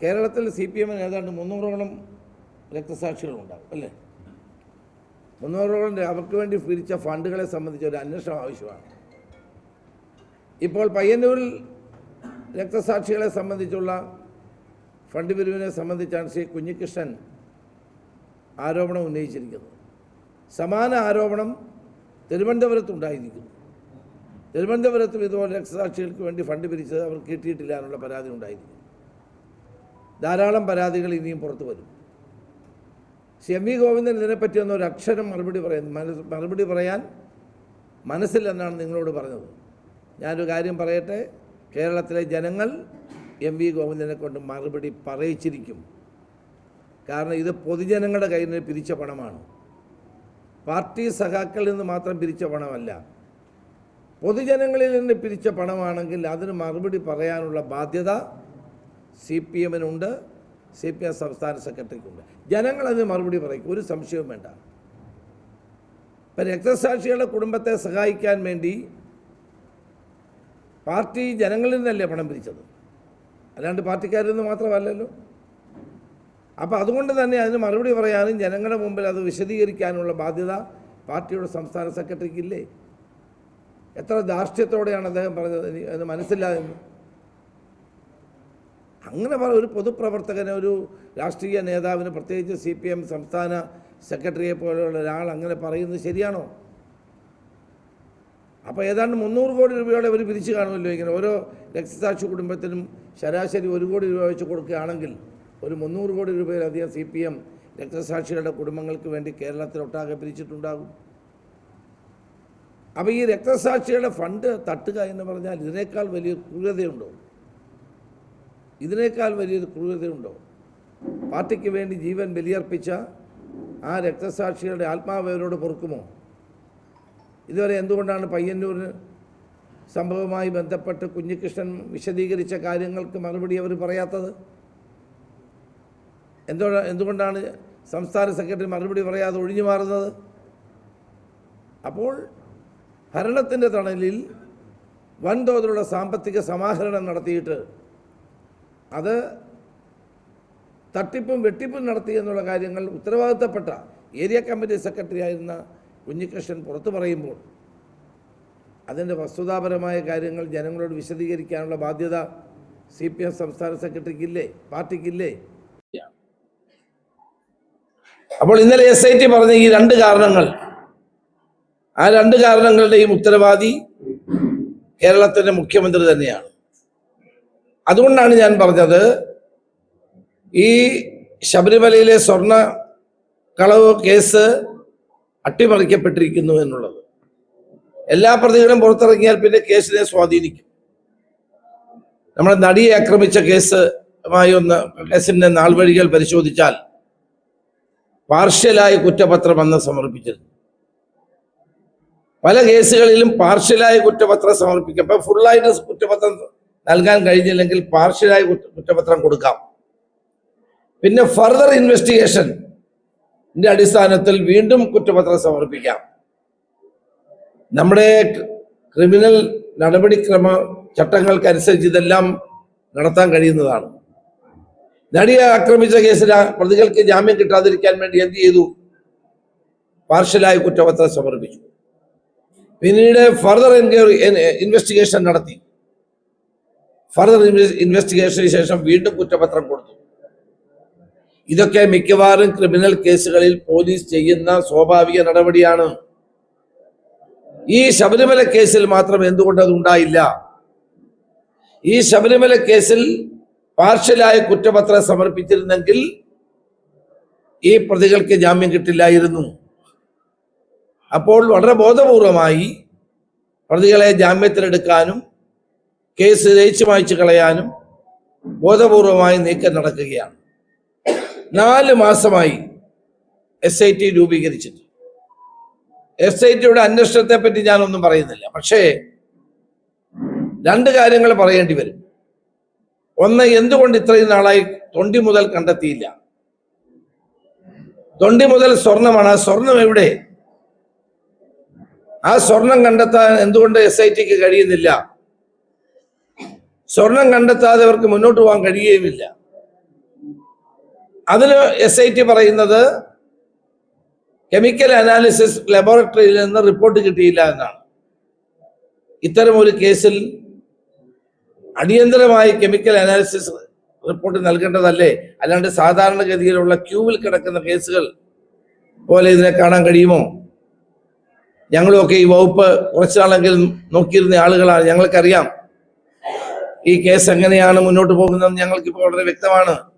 കേരളത്തിൽ CPM ഏതാണ്ട് 300ഓളം രക്തസാക്ഷികളുണ്ടാകും അല്ലേ? 300ഓളം അവർക്ക് വേണ്ടി പിരിച്ച ഫണ്ടുകളെ സംബന്ധിച്ച് ഒരു അന്വേഷണം ആവശ്യമാണ്. ഇപ്പോൾ പയ്യന്നൂരിൽ രക്തസാക്ഷികളെ സംബന്ധിച്ചുള്ള ഫണ്ട് പിരിവിനെ സംബന്ധിച്ചാണ് ശ്രീ കുഞ്ഞികൃഷ്ണൻ ആരോപണം ഉന്നയിച്ചിരിക്കുന്നത്. സമാന ആരോപണം തിരുവനന്തപുരത്തുണ്ടായിരിക്കുന്നു. തിരുവനന്തപുരത്തും ഇതുപോലെ രക്തസാക്ഷികൾക്ക് വേണ്ടി ഫണ്ട് പിരിച്ചത് അവർ കിട്ടിയിട്ടില്ല എന്നുള്ള പരാതി ഉണ്ടായിരിക്കും. ധാരാളം പരാതികൾ ഇനിയും പുറത്തു വരും. എം വി ഗോവിന്ദൻ ഇതിനെപ്പറ്റിയൊന്നും ഒരു അക്ഷരം മറുപടി പറയാൻ മനസ്സില്ലെന്നാണ് നിങ്ങളോട് പറഞ്ഞത്. ഞാനൊരു കാര്യം പറയട്ടെ, കേരളത്തിലെ ജനങ്ങൾ എം വി ഗോവിന്ദനെ കൊണ്ട് മറുപടി പറയിച്ചിരിക്കും. കാരണം ഇത് പൊതുജനങ്ങളുടെ കയ്യിൽ നിന്ന് പിരിച്ച പണമാണ്. പാർട്ടി സഖാക്കളിൽ നിന്ന് മാത്രം പിരിച്ച പണമല്ല, പൊതുജനങ്ങളിൽ നിന്ന് പിരിച്ച പണമാണെങ്കിൽ അതിന് മറുപടി പറയാനുള്ള ബാധ്യത CPMനുണ്ട്, CPM സംസ്ഥാന സെക്രട്ടറിക്കുണ്ട്. ജനങ്ങളതിന് മറുപടി പറയും, ഒരു സംശയവും വേണ്ട. ഇപ്പം രക്തസാക്ഷികളുടെ കുടുംബത്തെ സഹായിക്കാൻ വേണ്ടി പാർട്ടി ജനങ്ങളിൽ നിന്നല്ലേ പണം പിരിച്ചത്, അല്ലാണ്ട് പാർട്ടിക്കാരിൽ നിന്ന് മാത്രമല്ലല്ലോ. അപ്പോൾ അതുകൊണ്ട് തന്നെ അതിന് മറുപടി പറയാനും ജനങ്ങളുടെ മുമ്പിൽ അത് വിശദീകരിക്കാനുള്ള ബാധ്യത പാർട്ടിയുടെ സംസ്ഥാന സെക്രട്ടറിക്കില്ലേ? എത്ര ധാർഷ്ട്യത്തോടെയാണ് അദ്ദേഹം പറഞ്ഞത് എന്ന് മനസ്സിലായെന്ന്. അങ്ങനെ ഒരു പൊതുപ്രവർത്തകന്, ഒരു രാഷ്ട്രീയ നേതാവിന്, പ്രത്യേകിച്ച് CPM സംസ്ഥാന സെക്രട്ടറിയെ പോലെയുള്ള ഒരാൾ അങ്ങനെ പറയുന്നത് ശരിയാണോ? അപ്പോൾ ഏതാണ്ട് 300 കോടി രൂപയോടെ അവർ പിരിച്ചു കാണുമല്ലോ. ഇങ്ങനെ ഓരോ രക്തസാക്ഷി കുടുംബത്തിനും ശരാശരി 1 കോടി രൂപ വെച്ച് കൊടുക്കുകയാണെങ്കിൽ ഒരു 300 കോടി രൂപയിലധികം CPM രക്തസാക്ഷികളുടെ കുടുംബങ്ങൾക്ക് വേണ്ടി കേരളത്തിലൊട്ടാകെ പിരിച്ചിട്ടുണ്ടാകും. അപ്പോൾ ഈ രക്തസാക്ഷികളുടെ ഫണ്ട് തട്ടുക എന്ന് പറഞ്ഞാൽ ഇതിനേക്കാൾ വലിയ ക്രൂരതയുണ്ടോ? ഇതിനേക്കാൾ വലിയൊരു ക്രൂരതയുണ്ടോ? പാർട്ടിക്ക് വേണ്ടി ജീവൻ ബലിയർപ്പിച്ച ആ രക്തസാക്ഷികളുടെ ആത്മാവരോട് പൊറുക്കുമോ? ഇതുവരെ എന്തുകൊണ്ടാണ് പയ്യന്നൂരിന് സംഭവവുമായി ബന്ധപ്പെട്ട് കുഞ്ഞികൃഷ്ണൻ വിശദീകരിച്ച കാര്യങ്ങൾക്ക് മറുപടി അവർ പറയാത്തത്? എന്തുകൊണ്ടാണ് സംസ്ഥാന സെക്രട്ടറി മറുപടി പറയാതെ ഒഴിഞ്ഞു മാറുന്നത്? അപ്പോൾ ഭരണത്തിൻ്റെ തണലിൽ വൻതോതിലുള്ള സാമ്പത്തിക സമാഹരണം നടത്തിയിട്ട് അത് തട്ടിപ്പും വെട്ടിപ്പും നടത്തി എന്നുള്ള കാര്യങ്ങൾ ഉത്തരവാദിത്തപ്പെട്ട ഏരിയ കമ്മിറ്റി സെക്രട്ടറി ആയിരുന്ന കുഞ്ഞികൃഷ്ണൻ പുറത്തു പറയുമ്പോൾ അതിൻ്റെ വസ്തുതാപരമായ കാര്യങ്ങൾ ജനങ്ങളോട് വിശദീകരിക്കാനുള്ള ബാധ്യത CPM സംസ്ഥാന സെക്രട്ടറിക്കില്ലേ, പാർട്ടിക്കില്ലേ? അപ്പോൾ ഇന്നലെ SIT പറഞ്ഞ ഈ 2 കാരണങ്ങൾ, ആ 2 കാരണങ്ങളുടെയും ഉത്തരവാദി കേരളത്തിൻ്റെ മുഖ്യമന്ത്രി തന്നെയാണ്. അതുകൊണ്ടാണ് ഞാൻ പറഞ്ഞത് ഈ ശബരിമലയിലെ സ്വർണ്ണ കളവ് കേസ് അട്ടിമറിക്കപ്പെട്ടിരിക്കുന്നു എന്നുള്ളത്. എല്ലാ പ്രതികളും പുറത്തിറങ്ങിയാൽ പിന്നെ കേസിനെ സ്വാധീനിക്കും. നമ്മുടെ നടിയെ ആക്രമിച്ച കേസിന്റെ നാൾവഴികൾ പരിശോധിച്ചാൽ പാർഷ്യലായ കുറ്റപത്രം അന്ന് സമർപ്പിച്ചിരുന്നു. പല കേസുകളിലും പാർഷ്യലായ കുറ്റപത്രം സമർപ്പിക്കുമ്പോൾ ഫുള്ളായിട്ട് കുറ്റപത്രം നൽകാൻ കഴിഞ്ഞില്ലെങ്കിൽ പാർഷ്യലായ കുറ്റപത്രം കൊടുക്കാം. പിന്നെ ഫർദർ ഇൻവെസ്റ്റിഗേഷന്റെ അടിസ്ഥാനത്തിൽ വീണ്ടും കുറ്റപത്രം സമർപ്പിക്കാം. നമ്മുടെ ക്രിമിനൽ നടപടിക്രമ ചട്ടങ്ങൾക്കനുസരിച്ച് ഇതെല്ലാം നടത്താൻ കഴിയുന്നതാണ്. നടിയെ ആക്രമിച്ച കേസിൽ പ്രതികൾക്ക് ജാമ്യം കിട്ടാതിരിക്കാൻ വേണ്ടി എന്ത് ചെയ്തു? പാർഷ്യലായ കുറ്റപത്രം സമർപ്പിച്ചു. പിന്നീട് ഫർദർ ഇൻവെസ്റ്റിഗേഷൻ നടത്തി. ഫർദർ ഇൻവെസ്റ്റിഗേഷന് ശേഷം വീണ്ടും കുറ്റപത്രം കൊടുത്തു. ഇതൊക്കെ മിക്കവാറും ക്രിമിനൽ കേസുകളിൽ പോലീസ് ചെയ്യുന്ന സ്വാഭാവിക നടപടിയാണ്. ഈ ശബരിമല കേസിൽ മാത്രം എന്തുകൊണ്ട് അത് ഉണ്ടായില്ല? ഈ ശബരിമല കേസിൽ പാർഷ്യലായ കുറ്റപത്രം സമർപ്പിച്ചിരുന്നെങ്കിൽ ഈ പ്രതികൾക്ക് ജാമ്യം കിട്ടില്ലായിരുന്നു. അപ്പോൾ വളരെ ബോധപൂർവമായി പ്രതികളെ ജാമ്യത്തിലെടുക്കാനും കേസ് ജയിച്ചു മായ്ച്ചു കളയാനും ബോധപൂർവമായി നീക്കം നടക്കുകയാണ്. 4 മാസമായി SIT രൂപീകരിച്ചിട്ട്. SITയുടെ അന്വേഷണത്തെ പറ്റി ഞാനൊന്നും പറയുന്നില്ല. പക്ഷേ 2 കാര്യങ്ങൾ പറയേണ്ടി വരും. ഒന്ന്, എന്തുകൊണ്ട് ഇത്രയും നാളായി തൊണ്ടി മുതൽ കണ്ടെത്തിയില്ല? തൊണ്ടി മുതൽ സ്വർണമാണ്. ആ സ്വർണം എവിടെ? ആ സ്വർണം കണ്ടെത്താൻ എന്തുകൊണ്ട് SITക്ക് കഴിയുന്നില്ല? സ്വർണം കണ്ടെത്താതെ അവർക്ക് മുന്നോട്ട് പോകാൻ കഴിയുകയുമില്ല. അതിന് SIT പറയുന്നത് കെമിക്കൽ അനാലിസിസ് ലബോറട്ടറിയിൽ നിന്ന് റിപ്പോർട്ട് കിട്ടിയില്ല എന്നാണ്. ഇത്തരമൊരു കേസിൽ അടിയന്തരമായി കെമിക്കൽ അനാലിസിസ് റിപ്പോർട്ട് നൽകേണ്ടതല്ലേ? അല്ലാണ്ട് സാധാരണഗതിയിലുള്ള ക്യൂവിൽ കിടക്കുന്ന കേസുകൾ പോലെ ഇതിനെ കാണാൻ കഴിയുമോ? ഞങ്ങളുമൊക്കെ ഈ വകുപ്പ് കുറച്ചാളെങ്കിലും നോക്കിയിരുന്ന ആളുകളാണ്. ഞങ്ങൾക്കറിയാം ഈ കേസ് എങ്ങനെയാണ് മുന്നോട്ട് പോകുന്നതെന്ന് ഞങ്ങൾക്കിപ്പോൾ വളരെ വ്യക്തമാണ്.